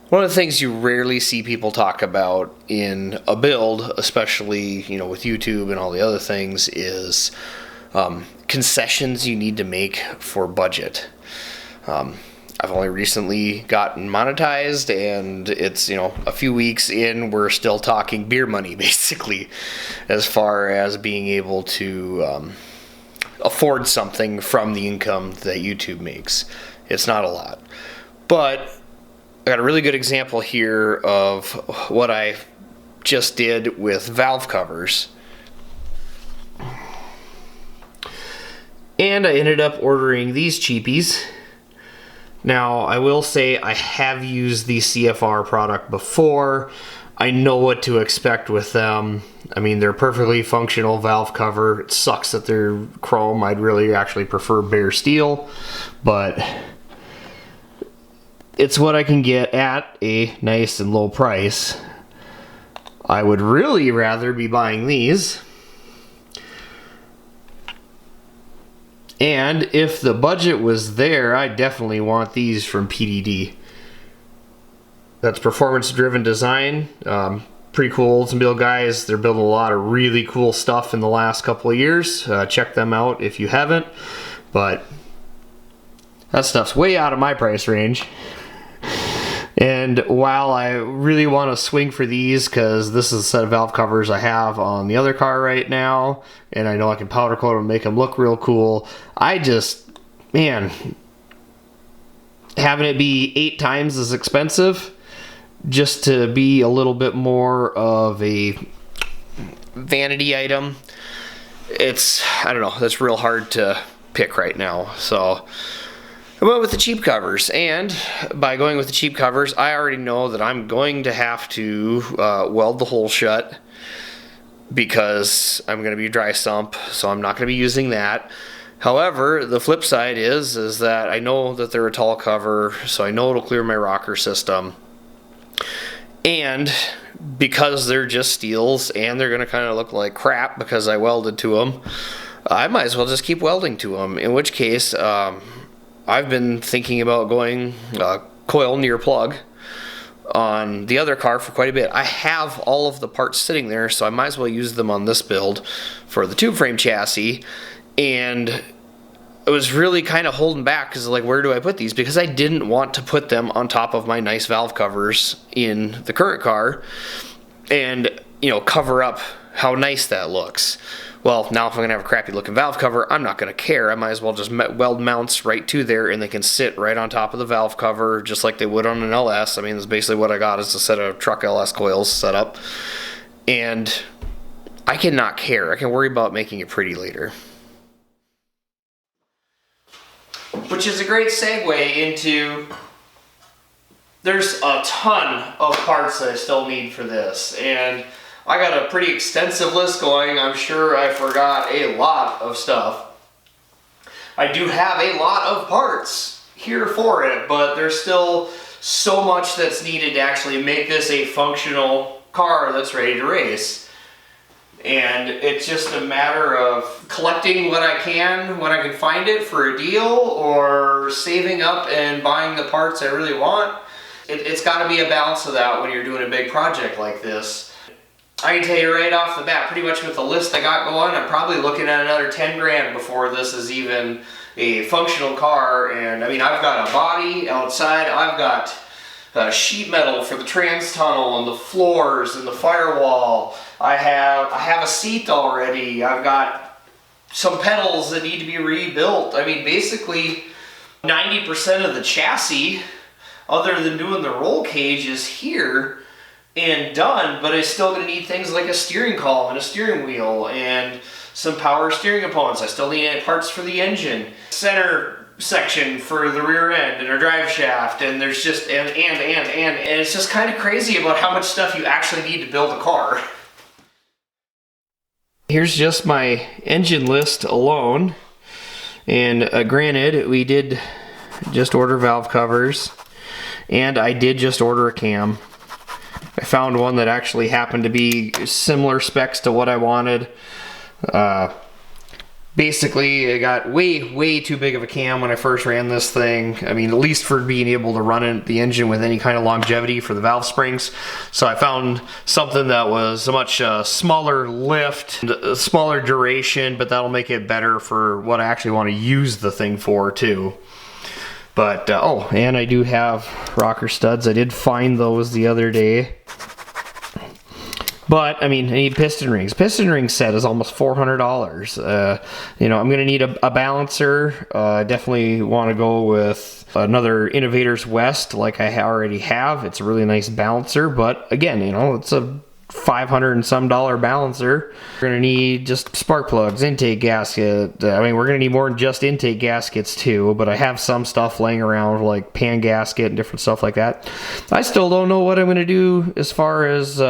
One of the things you rarely see people talk about in a build, especially with YouTube and all the other things, is concessions you need to make for budget. I've only recently gotten monetized, and it's a few weeks in. We're still talking beer money, basically, as far as being able to afford something from the income that YouTube makes. It's not a lot, but I got a really good example here of what I just did with valve covers. And I ended up ordering these cheapies. Now, I will say I have used the CFR product before. I know what to expect with them. I mean, they're a perfectly functional valve cover. It sucks that they're chrome. I'd really actually prefer bare steel, but it's what I can get at a nice and low price. I would really rather be buying these. And if the budget was there, I definitely want these from PDD. That's Performance Driven Design. Pretty cool Oldsmobile guys. They're building a lot of really cool stuff in the last couple of years. Check them out if you haven't. But that stuff's way out of my price range. And while I really want to swing for these, because this is a set of valve covers I have on the other car right now, and I know I can powder coat them and make them look real cool, I just, man, having it be 8 times as expensive just to be a little bit more of a vanity item, I don't know, that's real hard to pick right now. So I went with the cheap covers, and by going with the cheap covers, I already know that I'm going to have to weld the hole shut, because I'm going to be dry sump, so I'm not going to be using that. However, the flip side is that I know that they're a tall cover, so I know it'll clear my rocker system. And because they're just steels and they're going to kind of look like crap because I welded to them, I might as well just keep welding to them, in which case I've been thinking about going coil near plug on the other car for quite a bit. I have all of the parts sitting there, so I might as well use them on this build for the tube frame chassis. And I was really kind of holding back because, like, where do I put these? Because I didn't want to put them on top of my nice valve covers in the current car and, cover up how nice that looks. Well, now if I'm going to have a crappy looking valve cover, I'm not going to care. I might as well just weld mounts right to there, and they can sit right on top of the valve cover just like they would on an LS. I mean, that's basically what I got, is a set of truck LS coils set up. And I cannot care. I can worry about making it pretty later. Which is a great segue into, there's a ton of parts that I still need for this, and I got a pretty extensive list going. I'm sure I forgot a lot of stuff. I do have a lot of parts here for it, but there's still so much that's needed to actually make this a functional car that's ready to race. And it's just a matter of collecting what I can when I can find it for a deal, or saving up and buying the parts I really want. It's got to be a balance of that when you're doing a big project like this. I can tell you right off the bat, pretty much with the list I got going, I'm probably looking at another 10 grand before this is even a functional car. And I mean, I've got a body outside, I've got sheet metal for the trans tunnel and the floors and the firewall. I have a seat already. I've got some pedals that need to be rebuilt. I mean, basically 90% of the chassis, other than doing the roll cage, is here and done, but it's still going to need things like a steering column and a steering wheel and some power steering components. I still need parts for the engine, center section for the rear end and a drive shaft, and there's just and it's just kind of crazy about how much stuff you actually need to build a car. Here's just my engine list alone, and granted, we did just order valve covers, and I did just order a cam. I found one that actually happened to be similar specs to what I wanted. Basically, it got way too big of a cam when I first ran this thing. I mean, at least for being able to run the engine with any kind of longevity for the valve springs. So I found something that was a much smaller lift, smaller duration, but that'll make it better for what I actually want to use the thing for too. But, oh, and I do have rocker studs. I did find those the other day. But, I mean, I need piston rings. Piston ring set is almost $400. You know, I'm going to need a balancer. I definitely want to go with another Innovators West like I already have. It's a really nice balancer. But, again, you know, it's a $500 and some balancer. We're going to need just spark plugs, intake gasket. I mean, we're going to need more than just intake gaskets too, but I have some stuff laying around like pan gasket and different stuff like that. I still don't know what I'm going to do as far as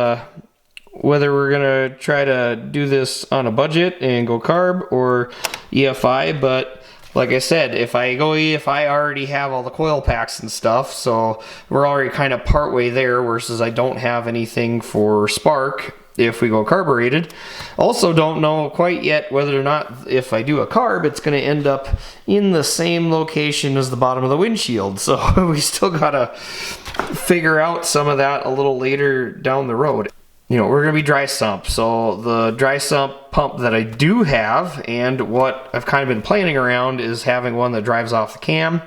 whether we're going to try to do this on a budget and go carb or EFI, but like I said, if I go EFI, I already have all the coil packs and stuff, so we're already kind of partway there, versus I don't have anything for spark if we go carbureted. Also don't know quite yet whether or not if I do a carb, it's going to end up in the same location as the bottom of the windshield, so we still got to figure out some of that a little later down the road. You know, we're going to be dry sump, so the dry sump pump that I do have, and what I've kind of been planning around, is having one that drives off the cam,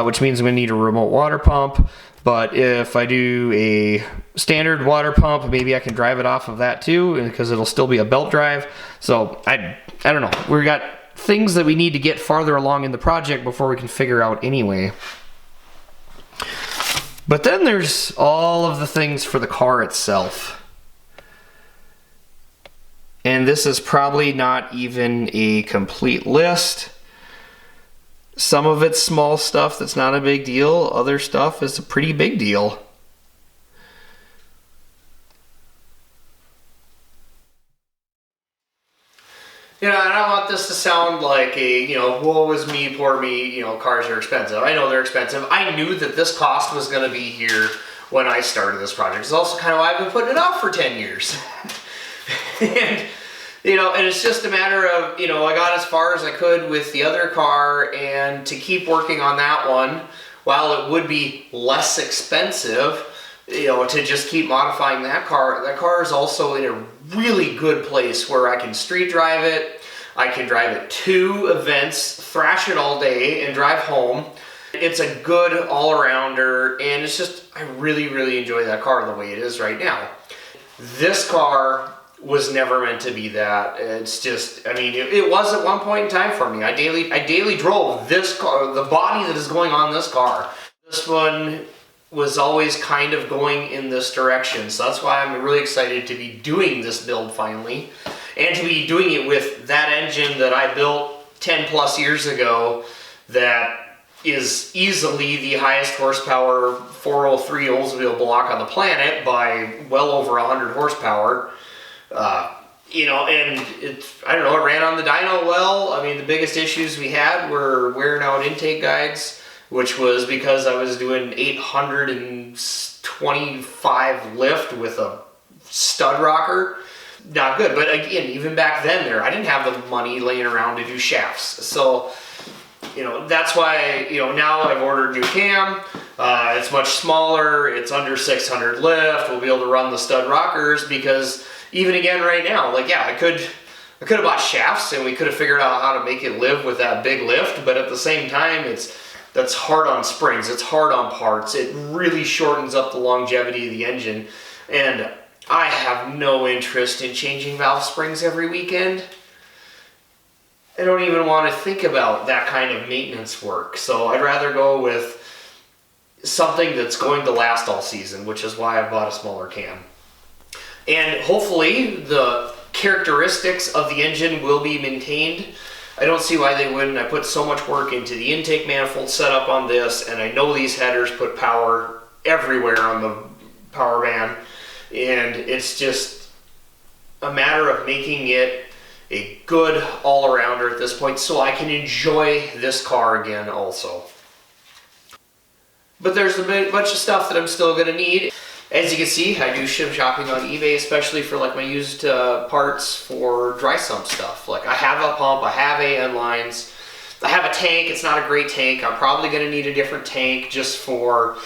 which means I'm going to need a remote water pump. But if I do a standard water pump, maybe I can drive it off of that too, because it'll still be a belt drive. So I don't know. We've got things that we need to get farther along in the project before we can figure out anyway. But then there's all of the things for the car itself. And this is probably not even a complete list. Some of it's small stuff that's not a big deal. Other stuff is a pretty big deal. You know, I don't want this to sound like a, you know, woe is me, poor me, you know, cars are expensive. I know they're expensive. I knew that this cost was going to be here when I started this project. It's also kind of why I've been putting it off for 10 years. And, you know, and it's just a matter of, you know, I got as far as I could with the other car, and to keep working on that one, while it would be less expensive, you know, to just keep modifying that car is also in a really good place where I can street drive it, I can drive it to events, thrash it all day, and drive home. It's a good all-arounder, and it's just, I really enjoy that car the way it is right now. This car was never meant to be that. It's just, I mean, it was at one point in time for me. I daily drove this car, the body that is going on this car. This one was always kind of going in this direction, so that's why I'm really excited to be doing this build finally, and to be doing it with that engine that I built 10 plus years ago, that is easily the highest horsepower 403 Oldsmobile block on the planet by well over 100 horsepower. You know, and I don't know, it ran on the dyno well. I mean, the biggest issues we had were wearing out intake guides, which was because I was doing 825 lift with a stud rocker. Not good, but again, even back then I didn't have the money laying around to do shafts. So, you know, that's why, you know, now I've ordered new cam. It's much smaller, it's under 600 lift. We'll be able to run the stud rockers, because even again right now, like, yeah, I could have bought shafts and we could have figured out how to make it live with that big lift, but at the same time, that's hard on springs, it's hard on parts, it really shortens up the longevity of the engine, and I have no interest in changing valve springs every weekend. I don't even want to think about that kind of maintenance work, so I'd rather go with something that's going to last all season, which is why I bought a smaller cam. And hopefully the characteristics of the engine will be maintained. I don't see why they wouldn't. I put so much work into the intake manifold setup on this, and I know these headers put power everywhere on the power band, and it's just a matter of making it a good all-arounder at this point, so I can enjoy this car again also. But there's a bunch of stuff that I'm still going to need. As you can see, I do ship shopping on eBay, especially for like my used parts for dry sump stuff. Like I have a pump, I have AN lines, I have a tank. It's not a great tank. I'm probably going to need a different tank just for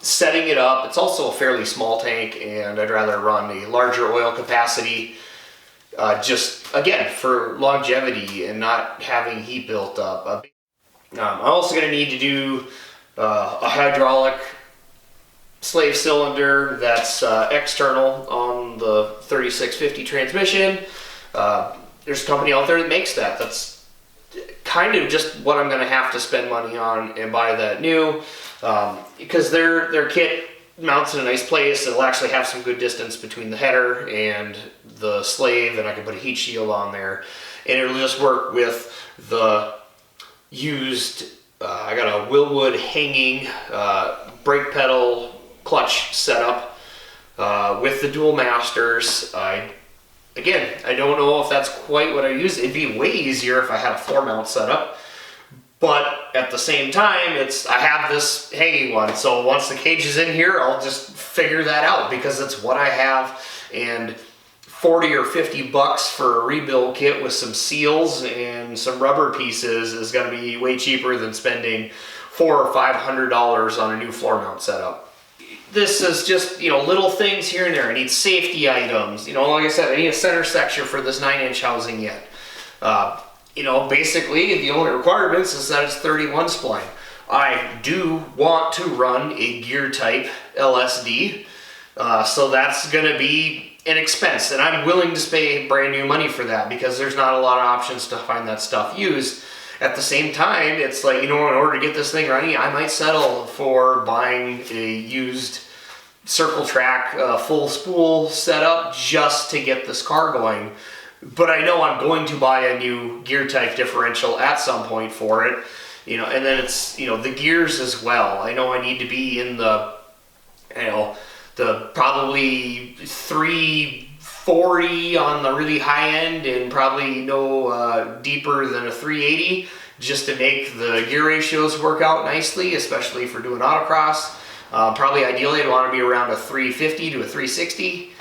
setting it up. It's also a fairly small tank, and I'd rather run a larger oil capacity just, again, for longevity and not having heat built up. I'm also going to need to do a hydraulic slave cylinder that's external on the 3650 transmission. There's a company out there that makes that. That's kind of just what I'm going to have to spend money on and buy that new, because their kit mounts in a nice place. It'll actually have some good distance between the header and the slave, and I can put a heat shield on there, and it'll just work with the used I got a Willwood hanging brake pedal clutch setup with the dual masters. Again, I don't know if that's quite what I use. It'd be way easier if I had a floor mount setup, but at the same time, I have this hanging one. So once the cage is in here, I'll just figure that out because it's what I have. And 40 or 50 bucks for a rebuild kit with some seals and some rubber pieces is going to be way cheaper than spending $400 or $500 on a new floor mount setup. This is just, little things here and there. I need safety items. Like I said, I need a center section for this 9-inch housing yet. Basically the only requirements is that it's 31 spline. I do want to run a gear type LSD, so that's going to be an expense, and I'm willing to pay brand new money for that because there's not a lot of options to find that stuff used. At the same time, it's like, in order to get this thing running, I might settle for buying a used Circle Track full spool setup just to get this car going. But I know I'm going to buy a new gear type differential at some point for it. And then it's, the gears as well. I know I need to be in the probably 340 on the really high end and probably no deeper than a 380 just to make the gear ratios work out nicely, especially for doing autocross. Probably ideally I'd want to be around a 350 to a 360.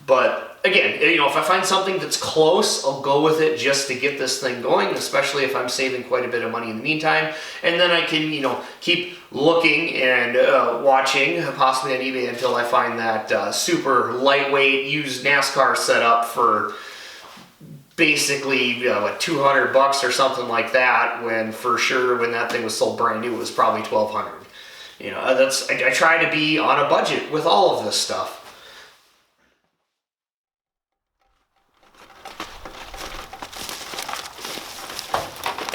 But again, if I find something that's close, I'll go with it just to get this thing going, especially if I'm saving quite a bit of money in the meantime. And then I can, keep looking and watching, possibly on eBay, until I find that super lightweight used NASCAR setup for basically like 200 bucks or something like that, when for sure when that thing was sold brand new it was probably 1200. I try to be on a budget with all of this stuff.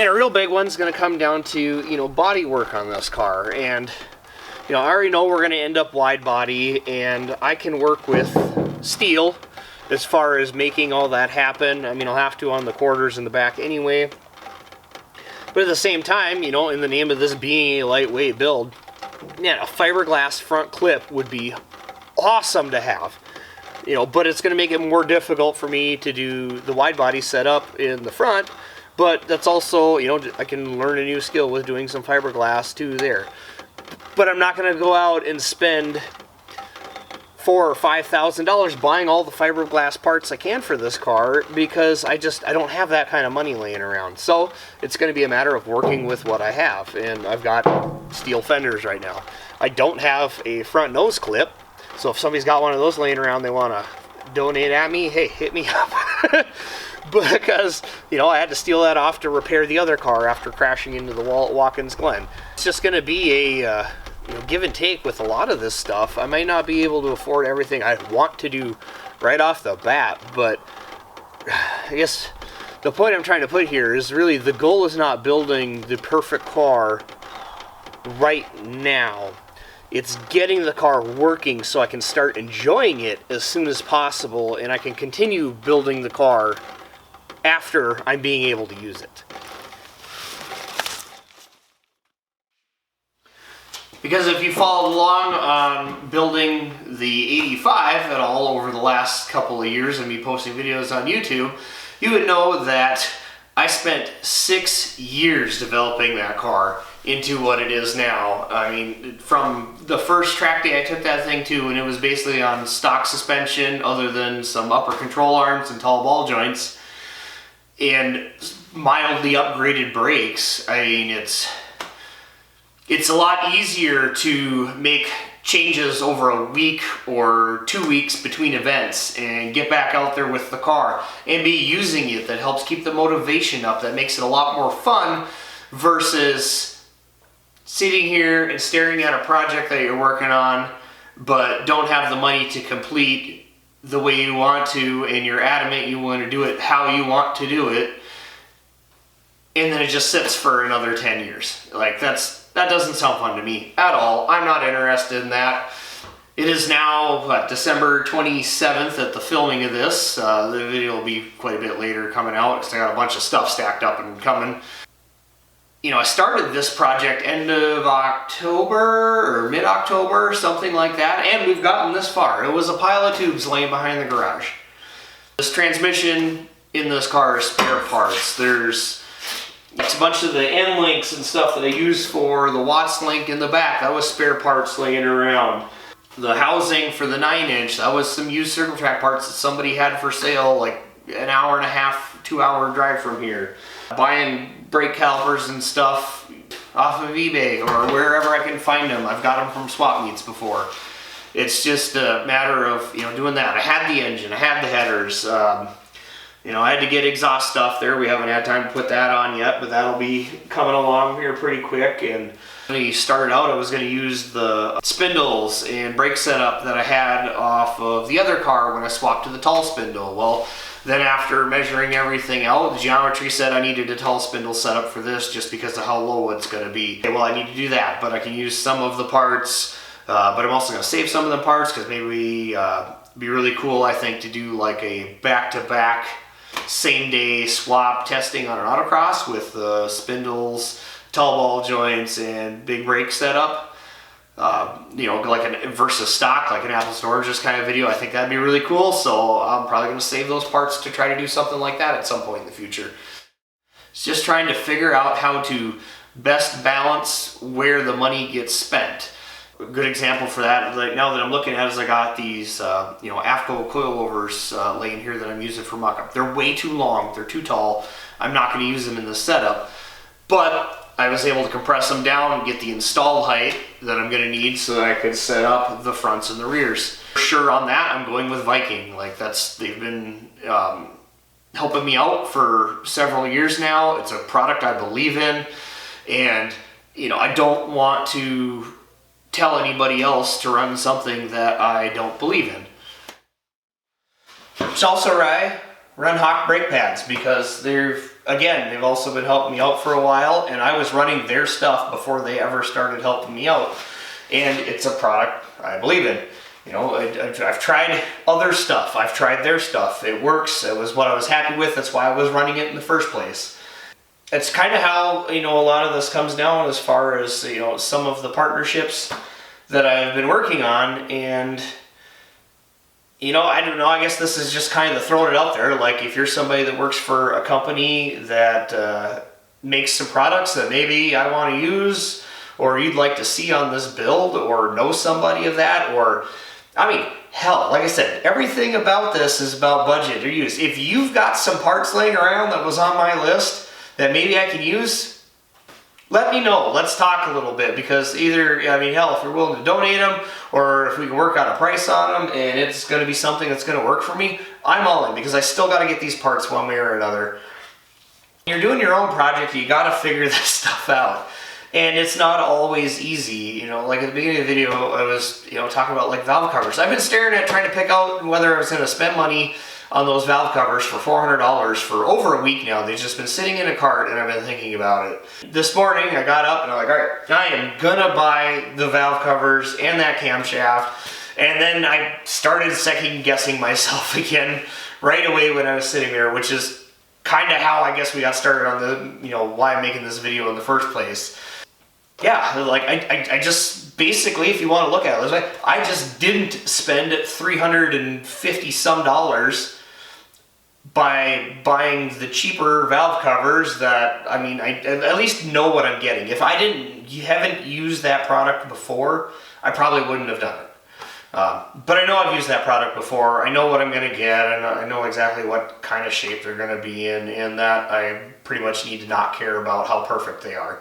And a real big one's going to come down to, body work on this car. And, I already know we're going to end up wide body, and I can work with steel as far as making all that happen. I mean, I'll have to on the quarters in the back anyway. But at the same time, in the name of this being a lightweight build, a fiberglass front clip would be awesome to have. But it's going to make it more difficult for me to do the wide body setup in the front. But that's also, I can learn a new skill with doing some fiberglass too there. But I'm not going to go out and spend $4,000 or $5,000 buying all the fiberglass parts I can for this car because I don't have that kind of money laying around. So it's going to be a matter of working with what I have. And I've got steel fenders right now. I don't have a front nose clip. So if somebody's got one of those laying around they want to donate at me, hey, hit me up. Because, I had to steal that off to repair the other car after crashing into the wall at Watkins Glen. It's just going to be a give and take with a lot of this stuff. I might not be able to afford everything I want to do right off the bat, but I guess the point I'm trying to put here is really the goal is not building the perfect car right now. It's getting the car working so I can start enjoying it as soon as possible, and I can continue building the car after I'm being able to use it. Because if you followed along on building the 85 at all over the last couple of years and me posting videos on YouTube, you would know that I spent 6 years developing that car into what it is now. I mean, from the first track day I took that thing to, and it was basically on stock suspension other than some upper control arms and tall ball joints and mildly upgraded brakes. I mean, it's a lot easier to make changes over a week or 2 weeks between events and get back out there with the car and be using it. That helps keep the motivation up. That makes it a lot more fun versus sitting here and staring at a project that you're working on but don't have the money to complete the way you want to, and you're adamant you want to do it how you want to do it, and then it just sits for another 10 years. Like, that doesn't sound fun to me at all. I'm not interested in that. It is now, what, December 27th at the filming of this. The video will be quite a bit later coming out because I got a bunch of stuff stacked up and coming. You know, I started this project end of October or mid-October, something like that, and we've gotten this far. It was a pile of tubes laying behind the garage. This transmission in this car is spare parts. It's a bunch of the end links and stuff that I use for the Watts link in the back. That was spare parts laying around. The housing for the 9-inch, that was some used circle track parts that somebody had for sale like an hour and a half, 2-hour drive from here. Buying brake calipers and stuff off of eBay or wherever I can find them. I've got them from swap meets before. It's just a matter of, you know, doing that. I had the engine, I had the headers. You know, I had to get exhaust stuff there. We haven't had time to put that on yet, but that'll be coming along here pretty quick. And when I started out, I was going to use the spindles and brake setup that I had off of the other car when I swapped to the tall spindle. Well, then after measuring everything out, the geometry said I needed a tall spindle setup for this just because of how low it's going to be. Okay, well, I need to do that, but I can use some of the parts, but I'm also going to save some of the parts because maybe it'd be really cool, I think, to do like a back-to-back same-day swap testing on an autocross with spindles, tall ball joints, and big brake setup. You know, like an versus stock, like an apples and oranges kind of video. I think that'd be really cool, so I'm probably going to save those parts to try to do something like that at some point in the future. It's just trying to figure out how to best balance where the money gets spent. A good example for that, like now that I'm looking at, is I got these, you know, AFCO coilovers laying here that I'm using for mock-up. They're way too long, they're too tall. I'm not going to use them in this setup, but I was able to compress them down and get the install height that I'm going to need so that I could set up the fronts and the rears. For sure on that, I'm going with Viking. Like, they've been helping me out for several years now. It's a product I believe in, and you know, I don't want to tell anybody else to run something that I don't believe in. It's also right. Run Hawk brake pads because they've also been helping me out for a while, and I was running their stuff before they ever started helping me out, and it's a product I believe in. You know, I've tried other stuff, I've tried their stuff, it works, it was what I was happy with, that's why I was running it in the first place. It's kind of how, you know, a lot of this comes down as far as, you know, some of the partnerships that I've been working on. And you know, I don't know, I guess this is just kind of throwing it out there. Like, if you're somebody that works for a company that makes some products that maybe I want to use, or you'd like to see on this build, or know somebody of that, or, I mean, hell, like I said, everything about this is about budget or use. If you've got some parts laying around that was on my list that maybe I can use, let me know. Let's talk a little bit, because either, I mean, hell, if you're willing to donate them, or if we can work out a price on them and it's going to be something that's going to work for me, I'm all in, because I still got to get these parts one way or another. When you're doing your own project, you got to figure this stuff out. And it's not always easy. You know, like at the beginning of the video, I was, you know, talking about like valve covers. I've been staring at trying to pick out whether I was going to spend money on those valve covers for $400 for over a week now. They've just been sitting in a cart, and I've been thinking about it. This morning I got up and I'm like, all right, I am gonna buy the valve covers and that camshaft. And then I started second guessing myself again right away when I was sitting there, which is kind of how I guess we got started on the, you know, why I'm making this video in the first place. Yeah, like I just basically, if you want to look at it, I just didn't spend $350 some by buying the cheaper valve covers that, I mean, I at least know what I'm getting. If I didn't haven't used that product before, I probably wouldn't have done it. But I know I've used that product before. I know what I'm going to get, and I know exactly what kind of shape they're going to be in, and that I pretty much need to not care about how perfect they are.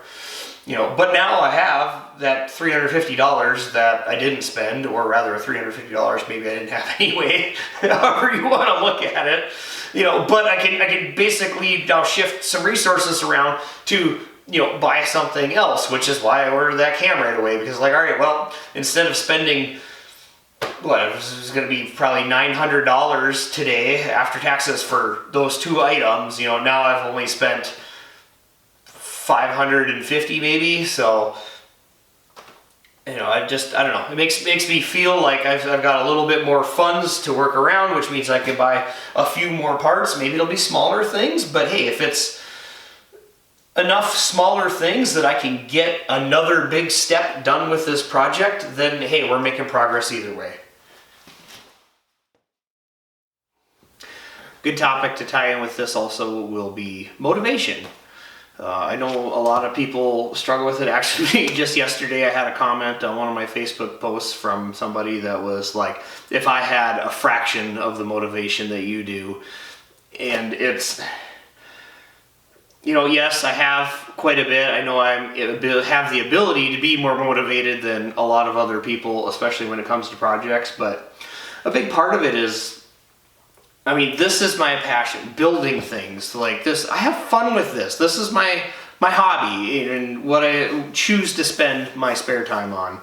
But now I have that $350 that I didn't spend, or rather $350 maybe I didn't have anyway, however you want to look at it. But I can basically now shift some resources around to buy something else, which is why I ordered that cam right away, because all right, well, instead of spending it was going to be probably $900 today after taxes for those 2 items, now I've only spent $550 maybe. So I don't know, it makes me feel like I've got a little bit more funds to work around, which means I can buy a few more parts. Maybe it'll be smaller things, but hey, if it's enough smaller things that I can get another big step done with this project, then hey, we're making progress either way. Good topic to tie in with this also will be motivation. I know a lot of people struggle with it. Actually, just yesterday I had a comment on one of my Facebook posts from somebody that was like, if I had a fraction of the motivation that you do, and it's, yes, I have quite a bit. I know I have the ability to be more motivated than a lot of other people, especially when it comes to projects, but a big part of it is, this is my passion, building things like this. I have fun with this. This is my hobby and what I choose to spend my spare time on.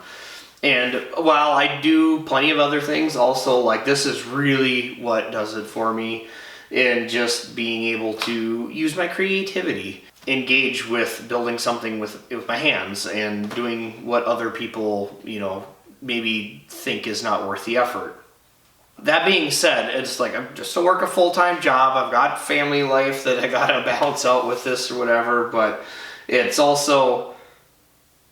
And while I do plenty of other things also, like this is really what does it for me. And just being able to use my creativity, engage with building something with my hands and doing what other people, maybe think is not worth the effort. That being said, it's like I'm just to work a full-time job. I've got family life that I gotta balance out with this or whatever, but it's also,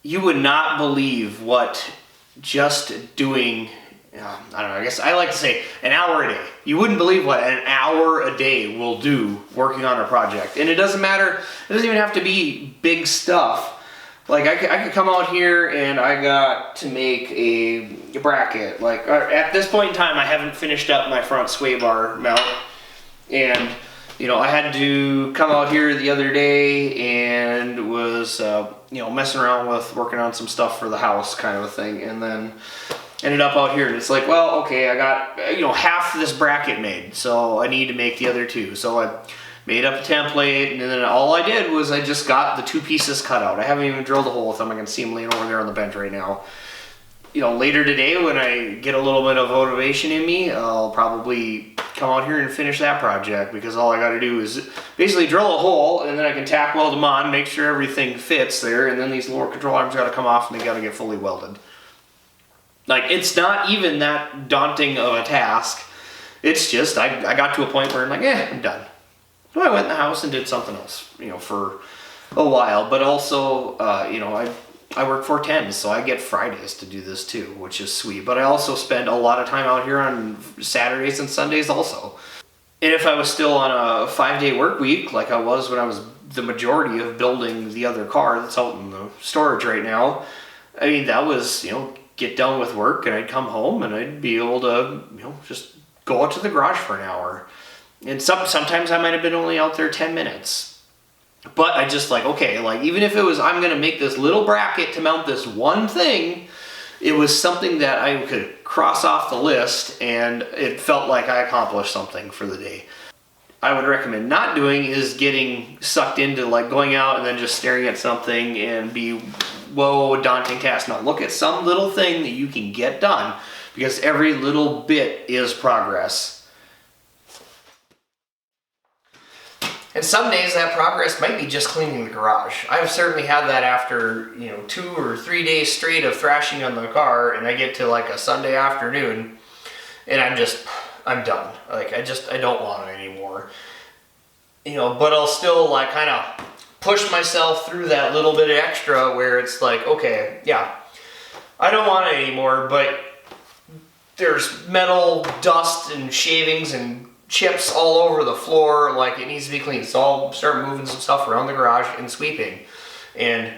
you would not believe what just doing, I don't know, I guess I like to say an hour a day. You wouldn't believe what an hour a day will do working on a project. And it doesn't matter, it doesn't even have to be big stuff. Like I could come out here and I got to make a bracket. Like at this point in time, I haven't finished up my front sway bar mount, and I had to come out here the other day and was messing around with working on some stuff for the house kind of a thing, and then ended up out here and it's like, well, okay, I got half this bracket made, so I need to make the other 2. So I made up a template, and then all I did was I just got the 2 pieces cut out. I haven't even drilled a hole with them. I can see them laying over there on the bench right now. Later today when I get a little bit of motivation in me, I'll probably come out here and finish that project, because all I got to do is basically drill a hole, and then I can tack weld them on, make sure everything fits there, and then these lower control arms got to come off and they got to get fully welded. Like, it's not even that daunting of a task. It's just I got to a point where I'm like, I'm done. So I went in the house and did something else, for a while. But also, I work 4/10s, so I get Fridays to do this too, which is sweet. But I also spend a lot of time out here on Saturdays and Sundays also. And if I was still on a 5-day work week, like I was when I was the majority of building the other car that's out in the storage right now, that was, get done with work and I'd come home and I'd be able to, just go out to the garage for an hour. And sometimes I might have been only out there 10 minutes. But I just okay, even if it was, I'm going to make this little bracket to mount this one thing, it was something that I could cross off the list and it felt like I accomplished something for the day. I would recommend not doing is getting sucked into going out and then just staring at something and be, whoa, daunting task. No, look at some little thing that you can get done, because every little bit is progress. And some days that progress might be just cleaning the garage. I've certainly had that after 2 or 3 days straight of thrashing on the car, and I get to a Sunday afternoon and I'm done. I don't want it anymore. But I'll still kind of push myself through that little bit extra where it's okay, yeah, I don't want it anymore, but there's metal, dust, and shavings and chips all over the floor, it needs to be cleaned. So I'll start moving some stuff around the garage and sweeping. And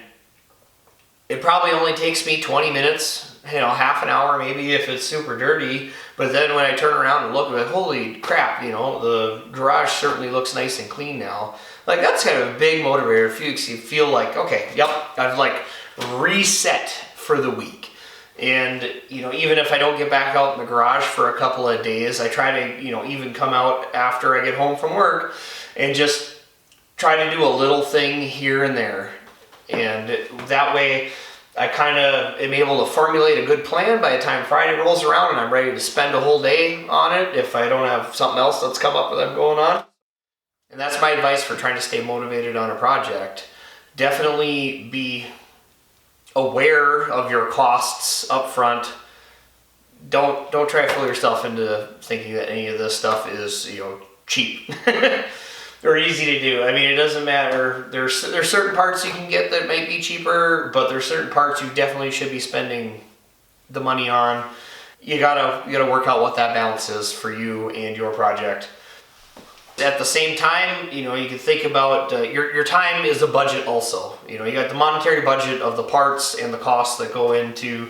it probably only takes me 20 minutes, half an hour maybe if it's super dirty. But then when I turn around and look at it, holy crap, the garage certainly looks nice and clean now. Like, that's kind of a big motivator. If you feel like, okay, yep, I've like reset for the week. And, even if I don't get back out in the garage for a couple of days, I try to, even come out after I get home from work and just try to do a little thing here and there. And that way I kind of am able to formulate a good plan by the time Friday rolls around and I'm ready to spend a whole day on it if I don't have something else that's come up that I'm going on. And that's my advice for trying to stay motivated on a project. Definitely be aware of your costs up front. Don't try to fool yourself into thinking that any of this stuff is, cheap or easy to do. I mean, it doesn't matter. There's certain parts you can get that might be cheaper, but there's certain parts you definitely should be spending the money on. You gotta work out what that balance is for you and your project. At the same time, you can think about your time is a budget also. You got the monetary budget of the parts and the costs that go into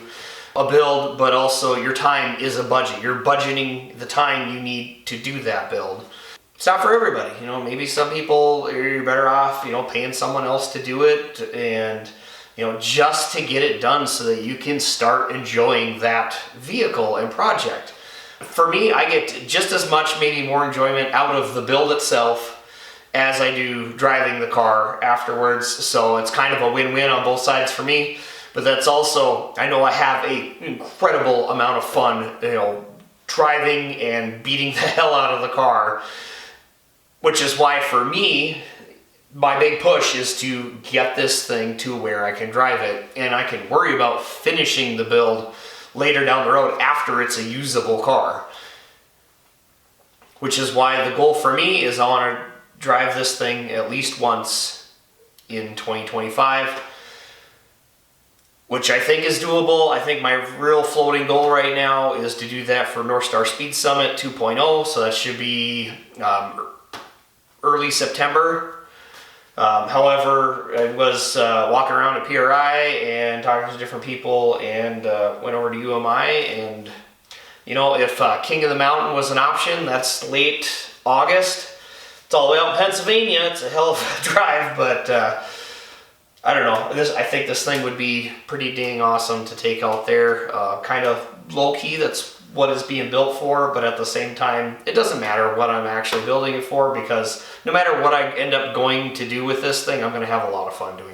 a build, but also your time is a budget. You're budgeting the time you need to do that build. It's not for everybody. Maybe some people, you're better off, paying someone else to do it and, just to get it done so that you can start enjoying that vehicle and project. For me, I get just as much, maybe more enjoyment out of the build itself as I do driving the car afterwards. So it's kind of a win-win on both sides for me. But that's also, I know I have an incredible amount of fun, driving and beating the hell out of the car. Which is why for me, my big push is to get this thing to where I can drive it. And I can worry about finishing the build later down the road after it's a usable car. Which is why the goal for me is I want to drive this thing at least once in 2025, which I think is doable. I think my real floating goal right now is to do that for North Star Speed Summit 2.0, so that should be early September. However, I was walking around at PRI and talking to different people and went over to UMI and, if King of the Mountain was an option, that's late August. It's all the way out in Pennsylvania. It's a hell of a drive, but I don't know. I think this thing would be pretty dang awesome to take out there. Kind of low-key, that's what it's being built for, but at the same time, it doesn't matter what I'm actually building it for because no matter what I end up going to do with this thing, I'm going to have a lot of fun doing it.